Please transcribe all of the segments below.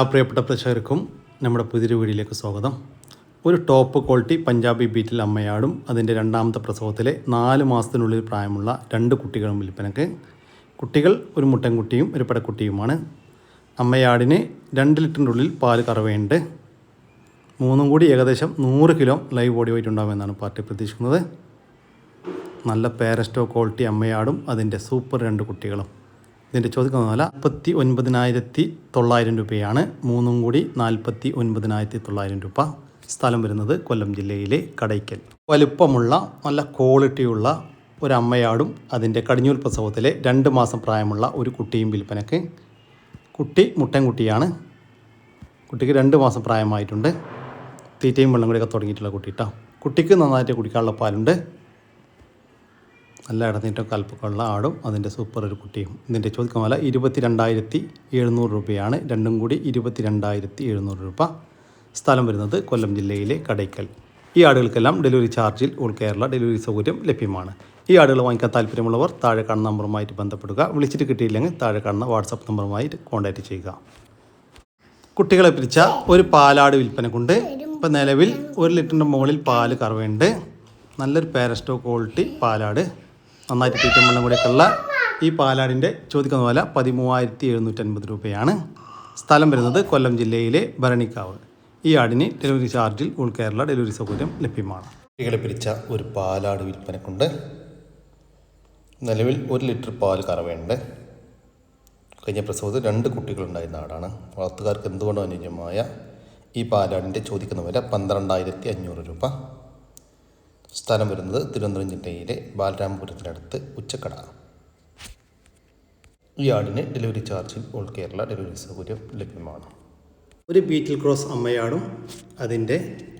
പ്രിയപ്പെട്ട പ്രേക്ഷകർക്കും നമ്മുടെ പുതിയൊരു വീഡിയോയിലേക്ക് സ്വാഗതം. ഒരു ടോപ്പ് ക്വാളിറ്റി പഞ്ചാബി ബീറ്റിൽ അമ്മയാടും അതിൻ്റെ രണ്ടാമത്തെ പ്രസവത്തിലെ 4 മാസത്തിനുള്ളിൽ പ്രായമുള്ള 2 കുട്ടികളും വിൽപ്പനക്ക്. കുട്ടികൾ ഒരു മുട്ടൻകുട്ടിയും ഒരു പടക്കുട്ടിയുമാണ്. അമ്മയാടിന് 2 ലിറ്ററിൻ്റെ ഉള്ളിൽ പാൽ കറവയുണ്ട്. മൂന്നും കൂടി ഏകദേശം 100 കിലോ ലൈവ് ബോഡി വെയിറ്റ് ഉണ്ടാകുമെന്നാണ് പാർട്ടി പ്രതീക്ഷിക്കുന്നത്. നല്ല പേരസ്റ്റോ ക്വാളിറ്റി അമ്മയാടും അതിൻ്റെ സൂപ്പർ 2 കുട്ടികളും. ഇതിൻ്റെ ചോദിക്കുന്ന വില 49,900 രൂപയാണ്. മൂന്നും കൂടി 49,900 രൂപ. സ്ഥലം വരുന്നത് കൊല്ലം ജില്ലയിലെ കടയ്ക്കൽ. വലുപ്പമുള്ള നല്ല ക്വാളിറ്റിയുള്ള ഒരു അമ്മയാടും അതിൻ്റെ കടിഞ്ഞൂൽ പ്രസവത്തിലെ 2 മാസം പ്രായമുള്ള ഒരു കുട്ടിയും വിൽപ്പനക്ക്. കുട്ടി മുട്ടൻകുട്ടിയാണ്. കുട്ടിക്ക് 2 മാസം പ്രായമായിട്ടുണ്ട്. തീറ്റയും വെള്ളം കൂടിയൊക്കെ തുടങ്ങിയിട്ടുള്ള കുട്ടിയിട്ടാണ്. കുട്ടിക്ക് നന്നായിട്ട് കുടിക്കാനുള്ള പാലുണ്ട്. നല്ല ഇടനീട്ടം കൽപ്പൊക്കെയുള്ള ആടും അതിൻ്റെ സൂപ്പർ ഒരു കുട്ടിയും. ഇതിൻ്റെ ചോദിക്കുന്ന വില 22,700 രൂപയാണ്. രണ്ടും കൂടി 22,700 രൂപ. സ്ഥലം വരുന്നത് കൊല്ലം ജില്ലയിലെ കടയ്ക്കൽ. ഈ ആടുകൾക്കെല്ലാം ഡെലിവറി ചാർജിൽ ഓൾ കേരള ഡെലിവറി സൗകര്യം ലഭ്യമാണ്. ഈ ആടുകൾ വാങ്ങിക്കാൻ താല്പര്യമുള്ളവർ താഴെ കാണുന്ന നമ്പറുമായിട്ട് ബന്ധപ്പെടുക. വിളിച്ചിട്ട് കിട്ടിയില്ലെങ്കിൽ താഴെ കാണുന്ന വാട്സപ്പ് നമ്പറുമായിട്ട് കോൺടാക്റ്റ് ചെയ്യുക. കുട്ടികളെ പിരിച്ച ഒരു പാലാട് വിൽപ്പനക്കുണ്ട്. ഇപ്പം നിലവിൽ 1 ലിറ്ററിൻ്റെ മുകളിൽ പാല് കറവയുണ്ട്. നല്ലൊരു പേരസ്റ്റോ ക്വാളിറ്റി പാലാട്. നന്നായിട്ട് തീറ്റം വെള്ളം കൂടിയൊക്കെ ഉള്ള ഈ പാലാടിൻ്റെ ചോദിക്കുന്ന വില 13,750 രൂപയാണ്. സ്ഥലം വരുന്നത് കൊല്ലം ജില്ലയിലെ ഭരണിക്കാവ്. ഈ ആടിന് ഡെലിവറി ചാർജിൽ ഓൾ കേരള ഡെലിവറി സൗകര്യം ലഭ്യമാണ്. കുട്ടികളെ പിരിച്ച ഒരു പാലാട് വിൽപ്പനക്കുണ്ട്. നിലവിൽ 1 ലിറ്റർ പാൽ കറവയുണ്ട്. കഴിഞ്ഞ പ്രസവത്തിൽ 2 കുട്ടികളുണ്ടായിരുന്ന ആടാണ്. വളർത്തുകാർക്ക് എന്തുകൊണ്ടും അനുയോജ്യമായ ഈ പാലാടിൻ്റെ ചോദിക്കുന്ന വില 12,500 രൂപ. സ്ഥലം വരുന്നത് തിരുവനന്തപുരം ജില്ലയിലെ ബാലരാമപുരത്തിനടുത്ത് ഉച്ചക്കട. ഈ ആടിന് ഡെലിവറി ചാർജിൽ ഓൾ കേരള ഡെലിവറി സൗകര്യം ലഭ്യമാണ്. ഒരു ബീറ്റിൽ ക്രോസ് അമ്മയാടും അതിൻ്റെ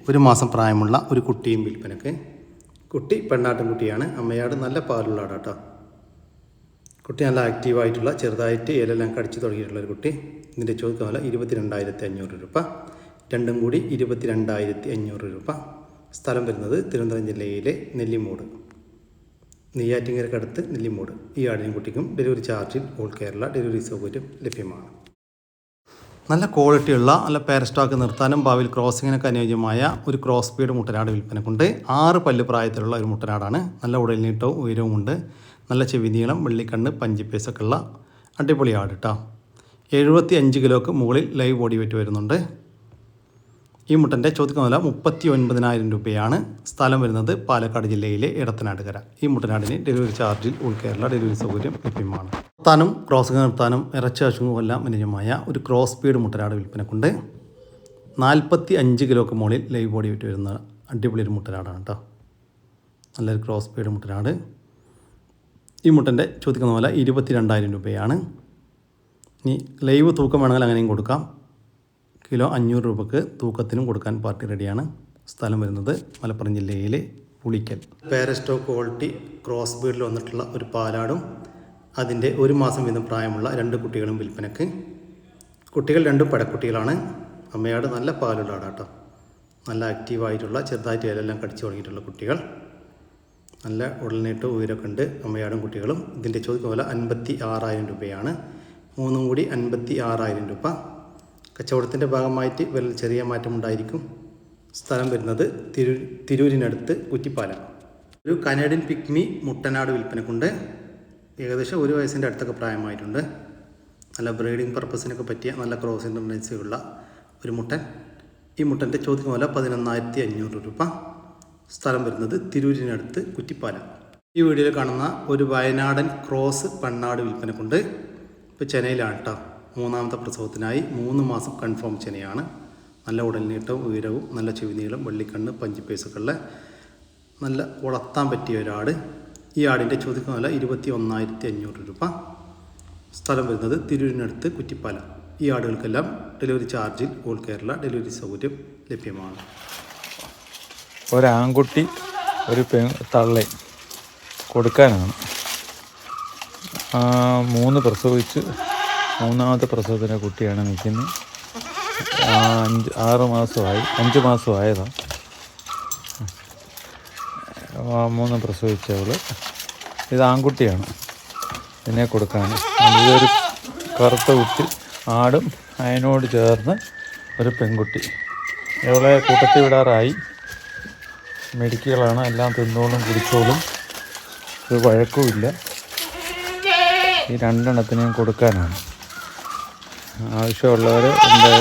1 മാസം പ്രായമുള്ള ഒരു കുട്ടിയും വിൽപ്പനക്ക്. കുട്ടി പെണ്ണാട്ടും കുട്ടിയാണ്. അമ്മയാട് നല്ല പാലുള്ള ആടാട്ടോ. കുട്ടി നല്ല ആക്റ്റീവായിട്ടുള്ള ചെറുതായിട്ട് ഇലെല്ലാം കടിച്ചു തുടങ്ങിയിട്ടുള്ളൊരു കുട്ടി. ഇതിൻ്റെ ചോദിക്കുന്ന വില 22,500 രൂപ. രണ്ടും കൂടി 22,500 രൂപ. സ്ഥലം വരുന്നത് തിരുവനന്തപുരം ജില്ലയിലെ നെല്ലിമൂട്, നെയ്യാറ്റിൻകരക്കടുത്ത് നെല്ലിമൂട്. ഈ ആടിനും കുട്ടിക്കും ഡെലിവറി ചാർജിൽ ഓൾ കേരള ഡെലിവറി സൗകര്യം ലഭ്യമാണ്. നല്ല ക്വാളിറ്റിയുള്ള നല്ല പേരസ്റ്റോക്ക് നിർത്താനും ഭാവിയിൽ ക്രോസിങ്ങിനൊക്കെ അനുയോജ്യമായ ഒരു ക്രോസ് ബീഡ് മുട്ടനാട് വിൽപ്പനക്കുണ്ട്. 6 പല്ല് പ്രായത്തിലുള്ള ഒരു മുട്ടനാടാണ്. നല്ല ഉടൽനീട്ടവും ഉയരവുമുണ്ട്. നല്ല ചെവി നീളം, വെള്ളിക്കണ്ണ്, പഞ്ചിപ്പേസൊക്കെ ഉള്ള അടിപൊളി ആട് കേട്ടോ. 75 കിലോക്ക് മുകളിൽ ലൈവ് ബോഡി വെയിറ്റ് വരുന്നുണ്ട്. ഈ മുട്ടൻ്റെ ചോദിക്കുന്ന വില 39,000 രൂപയാണ്. സ്ഥലം വരുന്നത് പാലക്കാട് ജില്ലയിലെ ഇടത്തനാട്ടുകര. ഈ മുട്ടനാടിന് ഡെലിവറി ചാർജിൽ ഉൾ കേരള ഡെലിവറി സൗകര്യം ലഭ്യമാണ്. നിർത്താനും ക്രോസിംഗ് നിർത്താനും ഇറച്ചി ആവശ്യവും എല്ലാം അനുയോജ്യമായ ഒരു ക്രോസ് സ്പീഡ് മുട്ടനാട് വിൽപ്പനക്കുണ്ട്. 45 കിലോക്ക് മുകളിൽ ലൈവ് ബോഡി വെയിറ്റ് വരുന്ന അടിപൊളി ഒരു മുട്ടനാടാണ് കേട്ടോ. നല്ലൊരു ക്രോസ് സ്പീഡ് മുട്ടനാട്. ഈ മുട്ടൻ്റെ ചോദിക്കുന്ന വില 22,000 രൂപയാണ്. ഇനി ലൈവ് തൂക്കം വേണമെങ്കിൽ അങ്ങനെയും കൊടുക്കാം. കിലോ 500 രൂപക്ക് തൂക്കത്തിനും കൊടുക്കാൻ പാർട്ടി റെഡിയാണ്. സ്ഥലം വരുന്നത് മലപ്പുറം ജില്ലയിലെ പുളിക്കൽ. പേരസ്റ്റോ ക്വാളിറ്റി ക്രോസ് ബീഡിൽ വന്നിട്ടുള്ള ഒരു പാലാടും അതിൻ്റെ 1 മാസം വീതം പ്രായമുള്ള 2 കുട്ടികളും വിൽപ്പനക്ക്. കുട്ടികൾ 2 പടക്കുട്ടികളാണ്. അമ്മയാട് നല്ല പാലുള്ള ആടാട്ടോ. നല്ല ആക്റ്റീവായിട്ടുള്ള ചെറുതായിട്ട് ഇലെല്ലാം കടിച്ചു തുടങ്ങിയിട്ടുള്ള കുട്ടികൾ. നല്ല ഉടൽനീട്ട് ഉയരമൊക്കെ ഉണ്ട് അമ്മയാടും കുട്ടികളും. ഇതിൻ്റെ ചോദിക്കുന്ന വില 56,000 രൂപയാണ്. മൂന്നും കൂടി 56,000 രൂപ. കച്ചവടത്തിൻ്റെ ഭാഗമായിട്ട് വില ചെറിയ മാറ്റമുണ്ടായിരിക്കും. സ്ഥലം വരുന്നത് തിരൂരിനടുത്ത് കുറ്റിപ്പാല. ഒരു കനേഡിയൻ പിഗ്മി മുട്ടനാട് വിൽപ്പനക്കുണ്ട്. ഏകദേശം 1 വയസ്സിൻ്റെ അടുത്തൊക്കെ പ്രായമായിട്ടുണ്ട്. നല്ല ബ്രീഡിംഗ് പർപ്പസിനൊക്കെ പറ്റിയ നല്ല ക്രോസ് ടെൻഡൻസി ഉള്ള ഒരു മുട്ടൻ. ഈ മുട്ടൻ്റെ ചോദിക്കുന്ന വില 11,500 രൂപ. സ്ഥലം വരുന്നത് തിരൂരിനടുത്ത് കുറ്റിപ്പാല. ഈ വീഡിയോയിൽ കാണുന്ന ഒരു വയനാടൻ ക്രോസ് പെണ്ണാട് വിൽപ്പനക്കുണ്ട്. ഇപ്പോൾ ചെന്നൈയിലാണ് കേട്ടോ. 3ാമത്തെ പ്രസവത്തിനായി 3 മാസം കൺഫേം ചെനയാണ്. നല്ല ഉടൽനീട്ടവും ഉയരവും നല്ല ചെവിനീളം, വെള്ളിക്കണ്ണ്, പഞ്ചിപ്പേസൊക്കെ ഉള്ള നല്ല വളർത്താൻ പറ്റിയ ഒരാട്. ഈ ആടിൻ്റെ ചോദിക്കുന്ന വില 21,500 രൂപ. സ്ഥലം വരുന്നത് തിരൂരിനടുത്ത് കുറ്റിപ്പാല. ഈ ആടുകൾക്കെല്ലാം ഡെലിവറി ചാർജിൽ ഓൾ കേരള ഡെലിവറി സൗകര്യം ലഭ്യമാണ്. ഒരാൺകുട്ടി ഒരു തള്ളെ കൊടുക്കാനാണ്. 3 പ്രസവിച്ച് 3ാമത്തെ പ്രസവത്തിൻ്റെ കുട്ടിയാണ് നിൽക്കുന്നത്. 5 മാസമായതാണ്. 3 പ്രസവിച്ചവൾ. ഇത് ആൺകുട്ടിയാണ്. ഇതിനെ കൊടുക്കാണ്. ഇതൊരു കറുത്ത കുട്ടി ആടും അതിനോട് ചേർന്ന് ഒരു പെൺകുട്ടി. ഇവളെ കൂട്ടത്തിൽ വിടാറായി. മെഡിക്കുകളാണ്, എല്ലാം തിന്നോളും കുടിച്ചോളും, ഒരു വഴക്കുമില്ല. ഈ രണ്ടെണ്ണത്തിനെയും കൊടുക്കാനാണ്. ആവശ്യമുള്ളവർ എൻ്റെ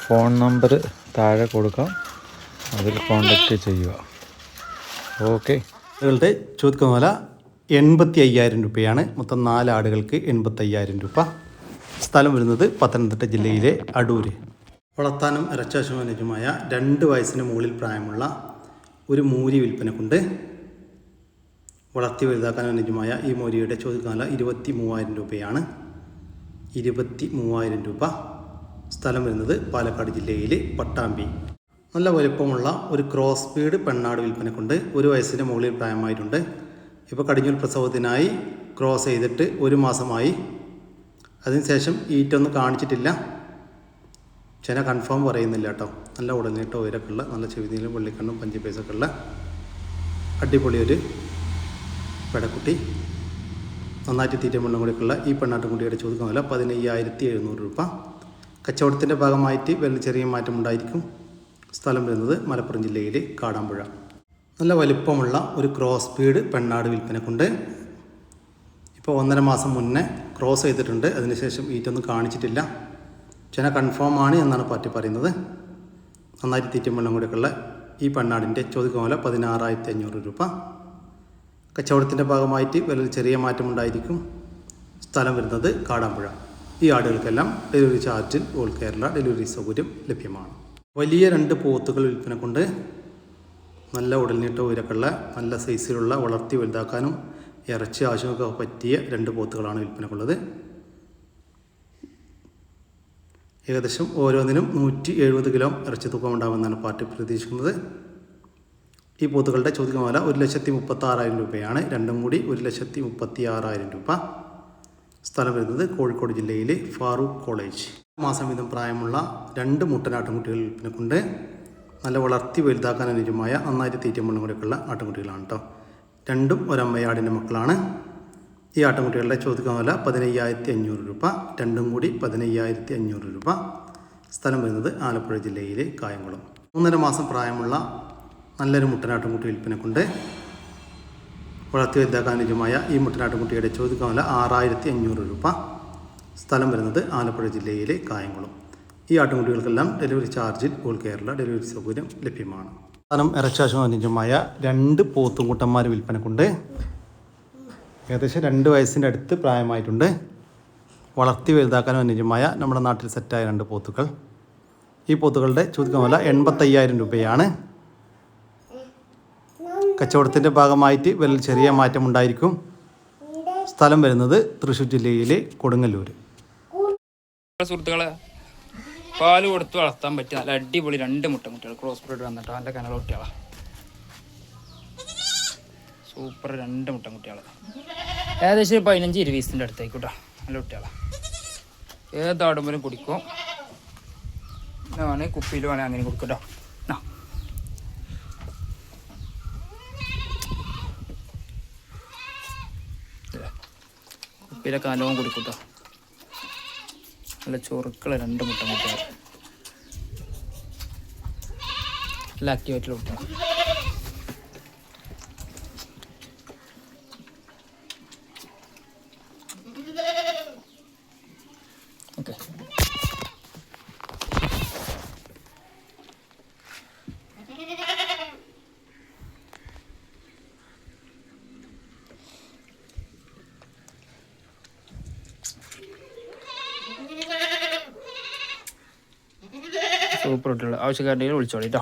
ഫോൺ നമ്പർ താഴെ കൊടുക്കാം, അതിൽ കോൺടാക്റ്റ് ചെയ്യുക. ഓക്കെ. ആടുകളുടെ ചോദിക്കുന്ന വില 85,000 രൂപയാണ്. മൊത്തം 4 ആടുകൾക്ക് 85,000 രൂപ. സ്ഥലം വരുന്നത് പത്തനംതിട്ട ജില്ലയിലെ അടൂര്. വളർത്താനും ഇറച്ചാശുമാനുമായ 2 വയസ്സിന് മുകളിൽ പ്രായമുള്ള ഒരു മൂരി വിൽപ്പനക്കുണ്ട്. വളർത്തി വലുതാക്കാൻ അനുയോജ്യമായ ഈ മൂരിയുടെ ചോദിക്കുന്ന വില 23,000 രൂപയാണ്. 23,000 രൂപ. സ്ഥലം വരുന്നത് പാലക്കാട് ജില്ലയിലെ പട്ടാമ്പി. നല്ല വലുപ്പമുള്ള ഒരു ക്രോസ് ബീഡ് പെണ്ണാട് വിൽപ്പനക്കുണ്ട്. 1 വയസ്സിന് മുകളിൽ പ്രായമായിട്ടുണ്ട്. ഇപ്പോൾ കടിഞ്ഞൂൽ പ്രസവത്തിനായി ക്രോസ് ചെയ്തിട്ട് 1 മാസമായി. അതിനുശേഷം ഈറ്റൊന്നും കാണിച്ചിട്ടില്ല. ചെന കൺഫേം പറയുന്നില്ല കേട്ടോ. നല്ല ഉടനീട്ടോ ഉയരമൊക്കെ ഉള്ള, നല്ല ചെവിനീലും വെള്ളിക്കണ്ണും പഞ്ചിപ്പേസൊക്കെ ഉള്ള അടിപൊളി ഒരു പെടക്കുട്ടി. നന്നായിട്ട് തീറ്റ വെള്ളം കൂടിയൊക്കെയുള്ള ഈ പെണ്ണാട്ടുകുട്ടിയുടെ ചോദിക്കുന്ന വില 15,700 രൂപ. കച്ചവടത്തിൻ്റെ ഭാഗമായിട്ട് വലിയ ചെറിയ മാറ്റമുണ്ടായിരിക്കും. സ്ഥലം വരുന്നത് മലപ്പുറം ജില്ലയിലെ കാടാമ്പുഴ. നല്ല വലിപ്പമുള്ള ഒരു ക്രോസ് ബീഡ് പെണ്ണാട് വിൽപ്പനക്കുണ്ട്. ഇപ്പോൾ 1.5 മാസം മുന്നേ ക്രോസ് ചെയ്തിട്ടുണ്ട്. അതിനുശേഷം ഈറ്റൊന്നും കാണിച്ചിട്ടില്ല. ചെന കൺഫേം ആണ് എന്നാണ് പാർട്ടി പറയുന്നത്. നന്നായിട്ട് തീറ്റയും വെള്ളം കൂടിയൊക്കെയുള്ള ഈ പെണ്ണാടിൻ്റെ ചോദിക്കുന്ന വില 16,500 രൂപ. കച്ചവടത്തിൻ്റെ ഭാഗമായിട്ട് വലിയ ചെറിയ മാറ്റമുണ്ടായിരിക്കും. സ്ഥലം വരുന്നത് കാടാമ്പുഴ. ഈ ആടുകൾക്കെല്ലാം ഡെലിവറി ചാർജിൽ ഓൾ കേരള ഡെലിവറി സൗകര്യം ലഭ്യമാണ്. വലിയ 2 പോത്തുകൾ വിൽപ്പനക്കുണ്ട്. നല്ല ഉടൽനീട്ട ഉയരക്കുള്ള, നല്ല സൈസിലുള്ള, വളർത്തി വലുതാക്കാനും ഇറച്ചി ആവശ്യമൊക്കെ പറ്റിയ 2 പോത്തുകളാണ് വിൽപ്പനക്കുള്ളത്. ഏകദേശം ഓരോന്നിനും 170 കിലോ ഇറച്ചി തൂക്കം ഉണ്ടാകുമെന്നാണ് പാർട്ടി പ്രതീക്ഷിക്കുന്നത്. ഈ പോത്തുകളുടെ ചോദിക്കുന്ന വില 1,36,000 രൂപയാണ്. രണ്ടും കൂടി 1,36,000 രൂപ. സ്ഥലം വരുന്നത് കോഴിക്കോട് ജില്ലയിലെ ഫാറൂഖ് കോളേജ്. മാസം വീതം പ്രായമുള്ള 2 മുട്ടനാട്ടുംകുട്ടികൾ വിൽപ്പനക്കുണ്ട്. നല്ല വളർത്തി വലുതാക്കാൻ അനുയോജ്യമായ, നന്നായിട്ട് തീറ്റയും വെള്ളം കൂടിയൊക്കെയുള്ള ആട്ടുംകുട്ടികളാണ് കേട്ടോ. രണ്ടും ഒരമ്മയാടിൻ്റെ മക്കളാണ്. ഈ ആട്ടുംകുട്ടികളുടെ ചോദിക്കുന്ന വില 15,500 രൂപ. രണ്ടും കൂടി 15,500 രൂപ. സ്ഥലം വരുന്നത് ആലപ്പുഴ ജില്ലയിലെ കായംകുളം. 3.5 മാസം പ്രായമുള്ള നല്ലൊരു മുട്ടനാട്ടുംകുട്ടി വിൽപ്പനക്കുണ്ട്. വളർത്തി വലുതാക്കാൻ അനുയോജ്യമായ ഈ മുട്ടനാട്ടുംകുട്ടിയുടെ ചോദിക്കുന്ന വില 6,500 രൂപ. സ്ഥലം വരുന്നത് ആലപ്പുഴ ജില്ലയിലെ കായംകുളം. ഈ ആട്ടുംകുട്ടികൾക്കെല്ലാം ഡെലിവറി ചാർജിൽ ഓൾ കേരള ഡെലിവറി സൗകര്യം ലഭ്യമാണ്. സ്ഥലം ഇറച്ചാശം അനുയോജ്യമായ 2 പോത്തുംകുട്ടന്മാർ വിൽപ്പനക്കുണ്ട്. ഏകദേശം 2 വയസ്സിൻ്റെ അടുത്ത് പ്രായമായിട്ടുണ്ട്. വളർത്തി വലുതാക്കാനും അനുയോജ്യമായ നമ്മുടെ നാട്ടിൽ സെറ്റായ 2 പോത്തുകൾ. ഈ പോത്തുകളുടെ ചോദിക്കുന്ന വില 85,000 രൂപയാണ്. കച്ചവടത്തിൻ്റെ ഭാഗമായിട്ട് വലിയ ചെറിയ മാറ്റമുണ്ടായിരിക്കും. സ്ഥലം വരുന്നത് തൃശ്ശൂർ ജില്ലയിലെ കൊടുങ്ങല്ലൂർ. സുഹൃത്തുക്കളെ, പാല് കൊടുത്ത് വളർത്താൻ പറ്റിയ നല്ല അടിപൊളി 2 മുട്ടൻകുട്ടികൾ ക്രോസ് ബ്രീഡ് വന്നിട്ടോ. നല്ല കനല കുട്ടികളാണ്. സൂപ്പർ 2 മുട്ടൻകുട്ടികൾ. ഏകദേശം 15-20 അടുത്തായിക്കോട്ടോ. നല്ല കുട്ടികളാണ്. ഏതാടുമ്പോഴും കുടിക്കും. വേണേൽ കുപ്പിയിൽ വേണേൽ അങ്ങനെ കൊടുക്കും കേട്ടോ. കുപ്പിയിലൊക്കെ നല്ലോണം കുടിക്കും കേട്ടോ. നല്ല ചൊറുക്കള 2 മുട്ടൻകുട്ടികൾ. നല്ല ആക്റ്റീവായിട്ടുള്ള കുട്ടികളാണ്. ഓക്കെ. സൂപ്പർ കുട്ടികൾ. ആവശ്യക്കാരുടെ വിളിച്ചോളി കേട്ടോ.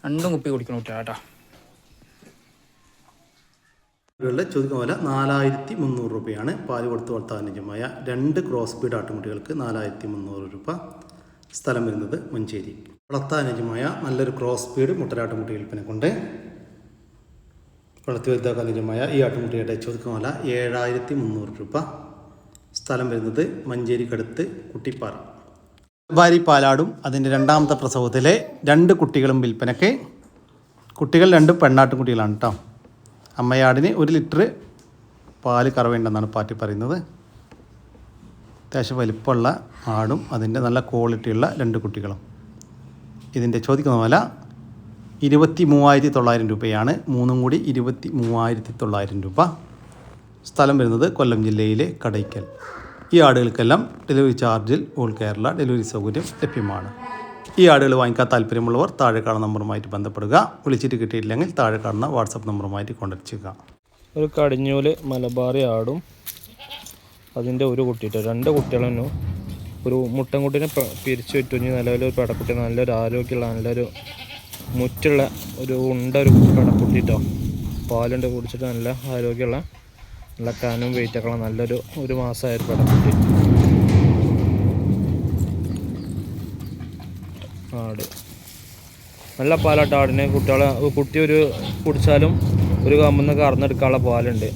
2 കുപ്പി കുടിക്കണം കുട്ടികളാ കേട്ടോ. ചോദിക്കുന്ന പോലെ 4,300 രൂപയാണ്. പാല് കൊടുത്ത് വളർത്താൻ അനുയോജ്യമായ 2 ക്രോസ് ബീഡ് ആട്ടുംകുട്ടികൾക്ക് 4,300 രൂപ. സ്ഥലം വരുന്നത് മഞ്ചേരി. വളർത്താൻ അനുയോജ്യമായ നല്ലൊരു ക്രോസ് ബീഡ് മുട്ടനാട്ടുംകുട്ടി വിൽപ്പനക്കുണ്ട്. വളർത്തി വലുതാക്കാൻ അനുയോജ്യമായ ഈ ആട്ടുംകുട്ടിയുടെ ചോദിക്കുന്ന പോലെ 7,300 രൂപ. സ്ഥലം വരുന്നത് മഞ്ചേരിക്കടുത്ത് കുട്ടിപ്പാറ. ഭാരി പാലാടും അതിൻ്റെ 2ാമത്തെ പ്രസവത്തിലെ 2 കുട്ടികളും വിൽപ്പനയ്ക്ക്. കുട്ടികൾ 2 പെണ്ണാട്ടുംകുട്ടികളാണ് കേട്ടോ. അമ്മയാടിന് 1 ലിറ്റർ പാല് കറവേണ്ടെന്നാണ് പാർട്ടി പറയുന്നത്. അത്യാവശ്യം വലിപ്പമുള്ള ആടും അതിൻ്റെ നല്ല ക്വാളിറ്റിയുള്ള 2 കുട്ടികളും. ഇതിൻ്റെ ചോദിക്കുന്ന വില 23,900 രൂപയാണ്. 3 കൂടി 23,900 രൂപ. സ്ഥലം വരുന്നത് കൊല്ലം ജില്ലയിലെ കടയ്ക്കൽ. ഈ ആടുകൾക്കെല്ലാം ഡെലിവറി ചാർജിൽ ഓൾ കേരള ഡെലിവറി സൗകര്യം ലഭ്യമാണ്. ഈ ആടുകൾ വാങ്ങിക്കാൻ താല്പര്യമുള്ളവർ താഴെ കാണുന്ന നമ്പറുമായിട്ട് ബന്ധപ്പെടുക. വിളിച്ചിട്ട് കിട്ടിയിട്ടില്ലെങ്കിൽ താഴെ കാണുന്ന വാട്സപ്പ് നമ്പറുമായിട്ട് കോൺടാക്ട് ചെയ്യുക. ഒരു കടിഞ്ഞൂല് മലബാറി ആടും അതിൻ്റെ ഒരു കുട്ടിയിട്ട് 2 കുട്ടികളെന്നും ഒരു മുട്ടൻകുട്ടീനെ പിരിച്ചു വിറ്റുഞ്ഞ് നിലവിൽ ഒരു പെടക്കുട്ടി, നല്ലൊരു ആരോഗ്യമുള്ള നല്ലൊരു മുറ്റുള്ള ഒരു പെടക്കുട്ടിട്ടോ. പാലുണ്ട്, കുടിച്ചിട്ട് നല്ല ആരോഗ്യമുള്ള നല്ല കാനും വെയിറ്റൊക്കെ ഉള്ള നല്ലൊരു 1 മാസമായൊരു പെടക്കുട്ടി ആട്. നല്ല പാലാട്ട ആടിന്. കുട്ടി ഒരു കുടിച്ചാലും ഒരു കമ്മിന്ന് കറന്നെടുക്കാനുള്ള പാലുണ്ട്.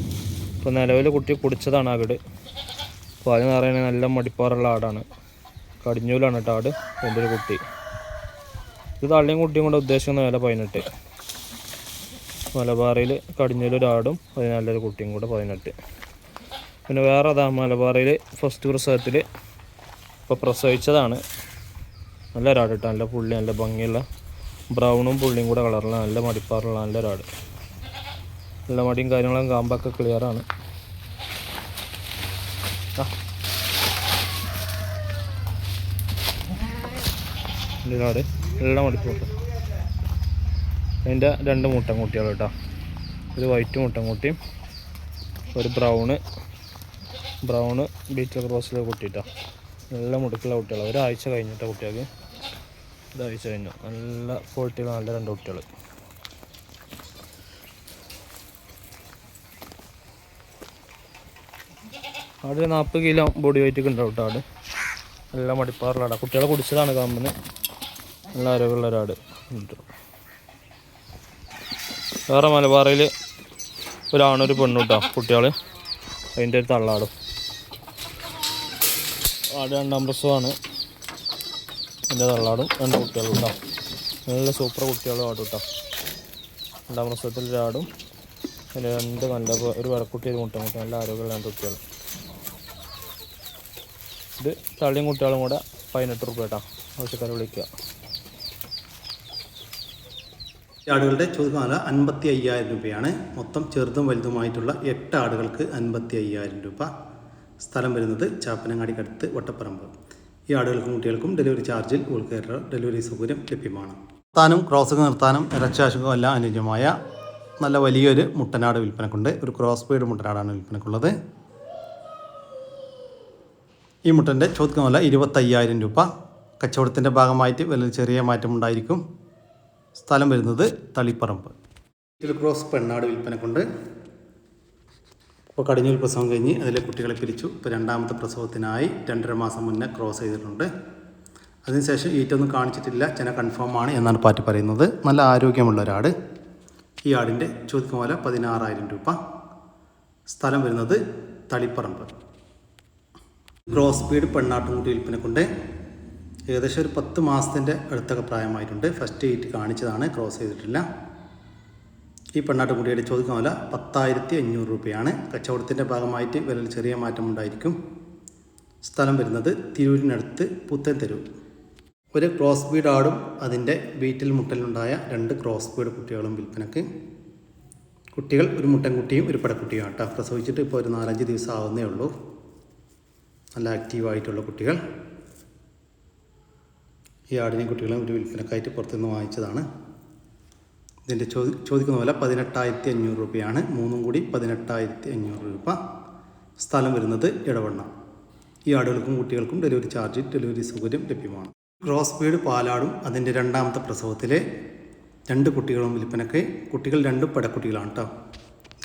ഇപ്പോൾ നിലവിൽ കുട്ടി കുടിച്ചതാണ് ആട്. പാല് എന്ന് പറയുന്നത് നല്ല മടിപ്പാറുള്ള ആടാണ്. കടിഞ്ഞൂലാണ് കേട്ടോ ആട്. എൻ്റെ ഒരു കുട്ടി. ഇത് തള്ളിയും കുട്ടിയും കൊണ്ട് ഉദ്ദേശിക്കുന്ന വില 18. മലബാറിയിൽ കടിഞ്ഞൂലൊരാടും അത് നല്ലൊരു കുട്ടിയും കൂടെ 18. പിന്നെ വേറെ അതാ മലബാറിയിൽ ഫസ്റ്റ് പ്രസവത്തിൽ ഇപ്പോൾ പ്രസവിച്ചതാണ്. നല്ലൊരാട് കേട്ടോ. നല്ല പുള്ളി, നല്ല ഭംഗിയുള്ള ബ്രൗണും പുള്ളിയും കൂടെ കളറുള്ള നല്ല മടിപ്പാറുള്ള നല്ലൊരാട്. നല്ല മടിയും കാര്യങ്ങളും കാമ്പൊക്കെ ക്ലിയറാണ്. ആട് നല്ല മടിപ്പുണ്ട്. അതിൻ്റെ 2 മുട്ടൻകുട്ടികൾ കേട്ടോ. ഒരു വൈറ്റ് മുട്ടൻകുട്ടിയും ഒരു ബ്രൗണ് ബീറ്റൽ ക്രോസിലെ കുട്ടിയിട്ടോ. നല്ല മുടുക്കുള്ള കുട്ടികൾ. ഒരാഴ്ച കഴിഞ്ഞിട്ട കുട്ടികൾക്ക്. ഒരാഴ്ച കഴിഞ്ഞു. നല്ല ക്വാളിറ്റിയുള്ള നല്ല 2 കുട്ടികൾ. ആട് 40 കിലോ ബോഡി വെയിറ്റ് ഉണ്ടാവും കേട്ടോ. ആട് നല്ല മടിപ്പാറുള്ള ആടാ. കുട്ടികളെ കുടിച്ചതാണ് കാമ്പിന്. നല്ല ആരോഗ്യമുള്ള ഒരാട് ഉണ്ട്. വേറെ മലബാറിൽ ഒരാണൊരു പെണ്ണു കേട്ടോ കുട്ടികൾ. അതിൻ്റെ ഒരു തള്ളാടും. ആട് 2ാം പ്രസവമാണ്. എൻ്റെ തള്ളാടും 2 കുട്ടികളും കേട്ടോ. നല്ല സൂപ്പർ കുട്ടികളും ആടും കേട്ടോ. 2ാം പ്രസവത്തിൽ ഒരാടും അതിൽ 2 നല്ല ഒരു വരക്കുട്ടി, ഒരു മുട്ടൻകുട്ടി, നല്ല ആരോഗ്യമുള്ള 2 കുട്ടികൾ. ഇത് തള്ളിയും കുട്ടികളും കൂടെ 18 രൂപ കേട്ടോ. ആവശ്യക്കാരെ വിളിക്കുക. ഈ ആടുകളുടെ ചോദിക്കുന്ന വില 55,000 രൂപയാണ്. മൊത്തം ചെറുതും വലുതുമായിട്ടുള്ള 8 ആടുകൾക്ക് 55,000 രൂപ. സ്ഥലം വരുന്നത് ചാപ്പനങ്ങാടിക്കടുത്ത് വട്ടപ്പറമ്പ്. ഈ ആടുകൾക്കും കുട്ടികൾക്കും ഡെലിവറി ചാർജിൽ ഓൾ കേരള ഡെലിവറി സൗകര്യം ലഭ്യമാണ്. നിർത്താനും ക്രോസൊക്കെ നിർത്താനും ഇറച്ചാശുഖം എല്ലാം അനുയോജ്യമായ നല്ല വലിയൊരു മുട്ടനാട് വിൽപ്പനക്കുണ്ട്. ഒരു ക്രോസ് ബീഡ് മുട്ടനാടാണ് വിൽപ്പനക്കുള്ളത്. ഈ മുട്ടൻ്റെ ചോദിക്കുന്ന വില 25,000 രൂപ. കച്ചവടത്തിൻ്റെ ഭാഗമായിട്ട് വലിയ ചെറിയ മാറ്റമുണ്ടായിരിക്കും. സ്ഥലം വരുന്നത് തളിപ്പറമ്പ്. ഇതിൽ ക്രോസ് പെണ്ണാട് വിൽപ്പനക്കുണ്ട്. ഇപ്പോൾ കടിഞ്ഞൂൽ പ്രസവം കഴിഞ്ഞ് അതിലെ കുട്ടികളെ പിരിച്ചു. ഇപ്പോൾ 2ാമത്തെ പ്രസവത്തിനായി 2.5 മാസം മുന്നേ ക്രോസ് ചെയ്തിട്ടുണ്ട്. അതിനുശേഷം ഈറ്റൊന്നും കാണിച്ചിട്ടില്ല. ചെന കൺഫേം ആണ് എന്നാണ് പാറ്റി പറയുന്നത്. നല്ല ആരോഗ്യമുള്ള ഒരാട്. ഈ ആടിൻ്റെ ചോദിക്കുന്ന വില 16,000 രൂപ. സ്ഥലം വരുന്നത് തളിപ്പറമ്പ്. ക്രോസ് ബീഡ് പെണ്ണാട്ടുംകുട്ടി വിൽപ്പനക്കുണ്ട്. ഏകദേശം ഒരു 10 മാസത്തിൻ്റെ അടുത്തൊക്കെ പ്രായമായിട്ടുണ്ട്. ഫസ്റ്റ് ഈറ്റ് കാണിച്ചതാണ്, ക്രോസ് ചെയ്തിട്ടില്ല. ഈ പെണ്ണാട്ടുംകുട്ടിയുടെ ചോദിക്കുന്ന വില 10,500 രൂപയാണ്. കച്ചവടത്തിൻ്റെ ഭാഗമായിട്ട് വിലയിൽ ചെറിയ മാറ്റമുണ്ടായിരിക്കും. സ്ഥലം വരുന്നത് തിരൂരിനടുത്ത് പുത്തൻതെരുവ്. ഒരു ക്രോസ് ബീഡ് ആടും അതിൻ്റെ വീട്ടിൽ മുട്ടലുണ്ടായ 2 ക്രോസ് ബീഡ് കുട്ടികളും വിൽപ്പനക്ക്. കുട്ടികൾ ഒരു മുട്ടൻകുട്ടിയും ഒരു പടക്കുട്ടിയും കേട്ടോ. പ്രസവിച്ചിട്ട് ഇപ്പോൾ ഒരു 4-5 ദിവസം ആവുന്നേ ഉള്ളൂ. നല്ല ആക്റ്റീവായിട്ടുള്ള കുട്ടികൾ. ഈ ആടിനെയും കുട്ടികളും ഒരു വിൽപ്പനക്കായിട്ട് പുറത്തുനിന്ന് വാങ്ങിച്ചതാണ്. ഇതിൻ്റെ ചോദിക്കുന്ന വില 18,500 രൂപയാണ്. 3 കൂടി 18,500 രൂപ. സ്ഥലം വരുന്നത് ഇടവണ്ണ. ഈ ആടുകൾക്കും കുട്ടികൾക്കും ഡെലിവറി ചാർജ് ഡെലിവറി സൗകര്യം ലഭ്യമാണ്. ക്രോസ് ബീഡ് പാലാടും അതിൻ്റെ 2ാമത്തെ പ്രസവത്തിലെ 2 കുട്ടികളും വിൽപ്പനക്ക്. കുട്ടികൾ 2 പടക്കുട്ടികളാണ് കേട്ടോ.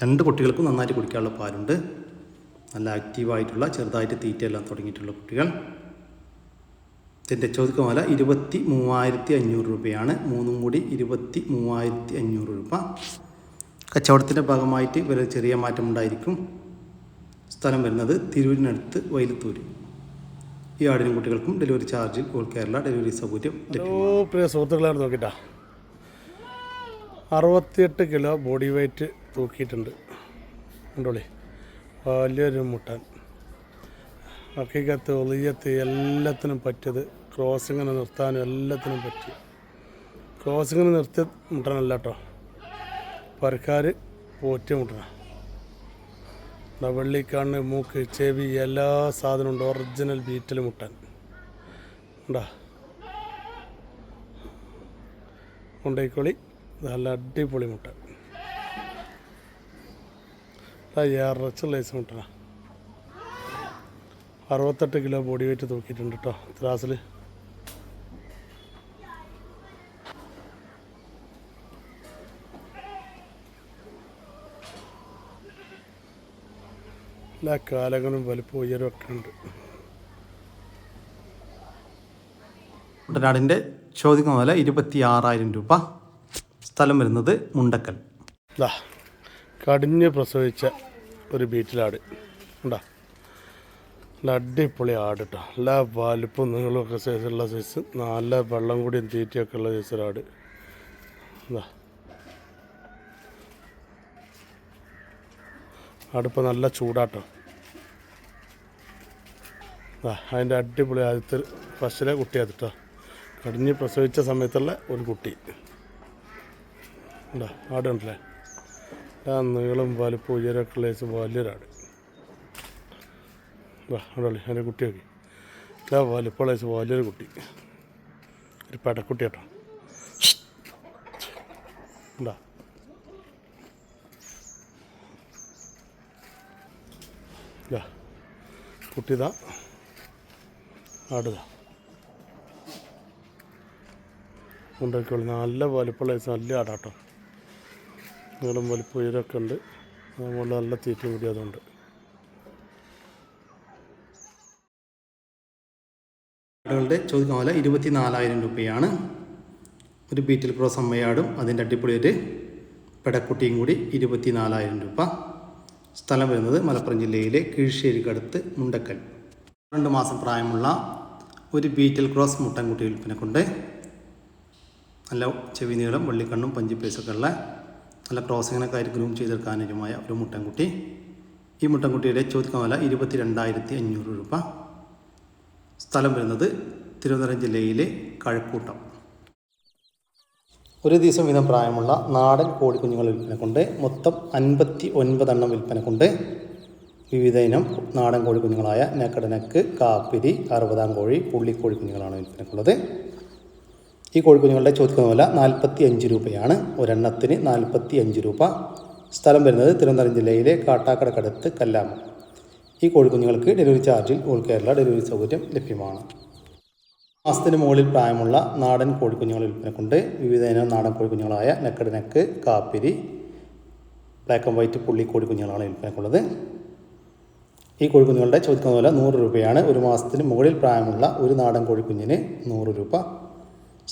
2 കുട്ടികൾക്കും നന്നായിട്ട് കുടിക്കാനുള്ള പാലുണ്ട്. നല്ല ആക്റ്റീവായിട്ടുള്ള ചെറുതായിട്ട് തീറ്റയെല്ലാം തുടങ്ങിയിട്ടുള്ള കുട്ടികൾ. ഇതിൻ്റെ ചോദിക്കുന്ന വില 23,500 രൂപയാണ്. 3 കൂടി 23,500 രൂപ. കച്ചവടത്തിൻ്റെ ഭാഗമായിട്ട് വില ചെറിയ മാറ്റമുണ്ടായിരിക്കും. സ്ഥലം വരുന്നത് തിരൂരിനടുത്ത് വൈലത്തൂർ. ഈ ആടിനും കുട്ടികൾക്കും ഡെലിവറി ചാർജിൽ ഓൾ കേരള ഡെലിവറി സൗകര്യം ലഭ്യമാണ്. പ്രിയ സുഹൃത്തുക്കളാണ് നോക്കിട്ടാ 68 കിലോ ബോഡി വെയ്റ്റ് തൂക്കിയിട്ടുണ്ട്. കണ്ടോളി, വലിയൊരു മുട്ടൻ. ഹക്കീക്കത്ത് ഒളിയത്ത് എല്ലാത്തിനും പറ്റിയത് ക്രോസിങ്ങിന് നിർത്താനും എല്ലാത്തിനും പറ്റി. ക്രോസിങ്ങിന് നിർത്തി മുട്ടനല്ല കേട്ടോ, പരക്കാർ പോറ്റി മുട്ടണം. വെള്ളിക്കണ്ണ്, മൂക്ക്, ചെവി എല്ലാ സാധനവും ഉണ്ട്. ഒറിജിനൽ ബീറ്റൽ മുട്ടൻ ഉണ്ടാ കൊണ്ടേക്കോളി. നല്ല അടിപൊളി മുട്ട, ഇറച്ചുള്ള ഐസ് മുട്ടണ. 68 കിലോ ബോഡി വെയിറ്റ് തൂക്കിയിട്ടുണ്ട് കേട്ടോ ത്രാസിൽ. എല്ലാ കാലങ്ങളും വലുപ്പം ഉയരം ഒക്കെ ഉണ്ട്. കുട്ടനാടിൻ്റെ ചോദിക്കുന്ന വില 26,000 രൂപ. സ്ഥലം വരുന്നത് മുണ്ടക്കൽ. ഇതാ കടിഞ്ഞ് പ്രസവിച്ച ഒരു ബീറ്റിലാട് ഉണ്ടാ. നല്ല അടിപൊളി ആട് കേട്ടോ. നല്ല വലുപ്പം നീളമൊക്കെ സൈസുള്ള സൈസ്, നല്ല വെള്ളം കൂടിയും തീറ്റയൊക്കെ ഉള്ള സൈസൊരാട്. ഇതാ ആടിപ്പോൾ നല്ല ചൂടാട്ടോ. അതിൻ്റെ അടിപൊളി ആദ്യത്തെ ഫസ്റ്റിലെ കുട്ടിയാണ് കേട്ടോ. കടിഞ്ഞ് പ്രസവിച്ച സമയത്തുള്ള ഒരു കുട്ടി ഉണ്ടാ. ആടുണ്ടല്ലേ, നീളം വലുപ്പം ഉയരമൊക്കെ ഉള്ള വലിയൊരാട്. അവിടെ അതിൻ്റെ കുട്ടിയൊക്കെ വലുപ്പമുള്ള വലിയൊരു കുട്ടി, ഒരു പെടക്കുട്ടി കേട്ടോ. ഉണ്ടാ കുട്ടിതാ ആടുതാ ഉണ്ടാക്കിക്കോളി. നല്ല വലുപ്പമുള്ള നല്ല ആടാട്ടോ. നീളം വലുപ്പം ഉയരമൊക്കെ ഉണ്ട്. അതുപോലെ നല്ല തീറ്റയും കൂടി അതുണ്ട്. ആടുകളുടെ ചോദിക്കുന്ന വില 24,000 രൂപയാണ്. ഒരു ബീറ്റിൽ ക്രോസ് അമ്മയാടും അതിൻ്റെ അടിപൊളി ഒരു പെടക്കുട്ടിയും കൂടി 24,000 രൂപ. സ്ഥലം വരുന്നത് മലപ്പുറം ജില്ലയിലെ കീഴ്ശ്ശേരിക്കടുത്ത് മുണ്ടക്കൽ. 2 മാസം പ്രായമുള്ള ഒരു ബീറ്റിൽ ക്രോസ് മുട്ടൻകുട്ടി വിൽപ്പനക്കുണ്ട്. നല്ല ചെവി നീളം, വെള്ളിക്കണ്ണും പഞ്ചിപ്പേസൊക്കെ ഉള്ള നല്ല ക്രോസിങ്ങിനൊക്കെ ആയിട്ട് ഗ്രൂം ചെയ്തെടുക്കാനുമായ ഒരു മുട്ടൻകുട്ടി. ഈ മുട്ടൻകുട്ടിയുടെ ചോദിക്കുന്ന വില 22,500 രൂപ. സ്ഥലം വരുന്നത് തിരുവനന്തപുരം ജില്ലയിലെ കഴക്കൂട്ടം. ഒരു ദിവസം വീതം പ്രായമുള്ള നാടൻ കോഴിക്കുഞ്ഞുങ്ങൾ വിൽപ്പനക്കുണ്ട്. മൊത്തം 59 എണ്ണം വിൽപ്പനക്കുണ്ട്. വിവിധ ഇനം നാടൻ കോഴിക്കുഞ്ഞുങ്ങളായ നെക്കടനക്ക്, കാപ്പിരി, 60 കോഴി, പുള്ളിക്കോഴിക്കുഞ്ഞുങ്ങളാണ് വിൽപ്പനക്കുള്ളത്. ഈ കോഴിക്കുഞ്ഞുങ്ങളുടെ ചോദിക്കുന്ന വില 45 രൂപയാണ്. ഒരെണ്ണത്തിന് 45 രൂപ. സ്ഥലം വരുന്നത് തിരുവനന്തപുരം ജില്ലയിലെ കാട്ടാക്കടക്കടുത്ത് കല്ലാമ. ഈ കോഴിക്കുഞ്ഞുങ്ങൾക്ക് ഡെലിവറി ചാർജിൽ ഓൾ കേരള ഡെലിവറി സൗകര്യം ലഭ്യമാണ്. മാസത്തിന് മുകളിൽ പ്രായമുള്ള നാടൻ കോഴിക്കുഞ്ഞുങ്ങൾ വിൽപ്പനക്കുണ്ട്. വിവിധ ഇനം നാടൻ കോഴിക്കുഞ്ഞുങ്ങളായ നെക്കടനക്ക്, കാപ്പിരി, ബ്ലാക്ക് ആൻഡ് വൈറ്റ് പുള്ളിക്കോഴിക്കുഞ്ഞുങ്ങളാണ് വിൽപ്പനക്കുള്ളത്. ഈ കോഴിക്കുഞ്ഞുങ്ങളുടെ ചോദിക്കുന്ന വില 100 രൂപയാണ്. ഒരു മാസത്തിന് മുകളിൽ പ്രായമുള്ള ഒരു നാടൻ കോഴിക്കുഞ്ഞിന് 100 രൂപ.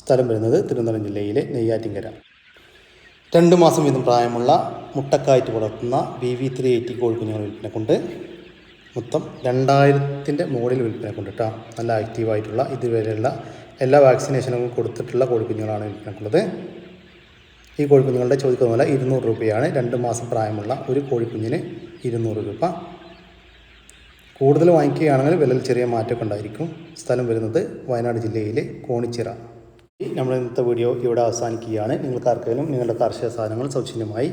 സ്ഥലം വരുന്നത് തിരുവനന്തപുരം ജില്ലയിലെ നെയ്യാറ്റിൻകര. 2 മാസം വീതം പ്രായമുള്ള മുട്ടക്കായിട്ട് വളർത്തുന്ന BV380 കോഴിക്കുഞ്ഞുങ്ങൾ വിൽപ്പനക്കുണ്ട്. മൊത്തം 2000-ന്റെ മുകളിൽ വിൽപ്പനക്കുണ്ട് കേട്ടോ. നല്ല ആക്റ്റീവായിട്ടുള്ള ഇതുവരെയുള്ള എല്ലാ വാക്സിനേഷനുകളും കൊടുത്തിട്ടുള്ള കോഴിക്കുഞ്ഞുങ്ങളാണ് വിൽപ്പനക്കുള്ളത്. ഈ കോഴിക്കുഞ്ഞുങ്ങളുടെ ചോദിക്കുന്ന വില 200 രൂപയാണ്. 2 മാസം പ്രായമുള്ള ഒരു കോഴിക്കുഞ്ഞിന് 200 രൂപ. കൂടുതൽ വാങ്ങിക്കുകയാണെങ്കിൽ വിലയിൽ ചെറിയ മാറ്റമൊക്കെ ഉണ്ടായിരിക്കും. സ്ഥലം വരുന്നത് വയനാട് ജില്ലയിലെ കോണിച്ചിറ. നമ്മുടെ ഇന്നത്തെ വീഡിയോ ഇവിടെ അവസാനിക്കുകയാണ്. നിങ്ങൾക്ക് ആർക്കെങ്കിലും നിങ്ങളുടെ കാർഷിക സാധനങ്ങൾ സൗജന്യമായി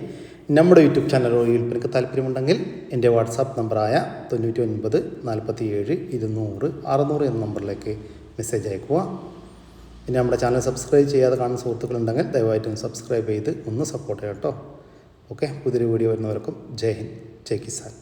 നമ്മുടെ യൂട്യൂബ് ചാനൽ വിൽപ്പനയ്ക്ക് താല്പര്യമുണ്ടെങ്കിൽ എൻ്റെ വാട്സാപ്പ് നമ്പറായ 99 47 200 600 എന്ന നമ്പറിലേക്ക് മെസ്സേജ് അയക്കുക. പിന്നെ നമ്മുടെ ചാനൽ സബ്സ്ക്രൈബ് ചെയ്യാതെ കാണുന്ന സുഹൃത്തുക്കളുണ്ടെങ്കിൽ ദയവായിട്ടും സബ്സ്ക്രൈബ് ചെയ്ത് ഒന്ന് സപ്പോർട്ട് ചെയ്യാം കേട്ടോ. ഓക്കെ, പുതിയൊരു വീഡിയോ വരുന്നവർക്കും ജയ് ഹിന്ദ്, ജയ് കിസാൻ.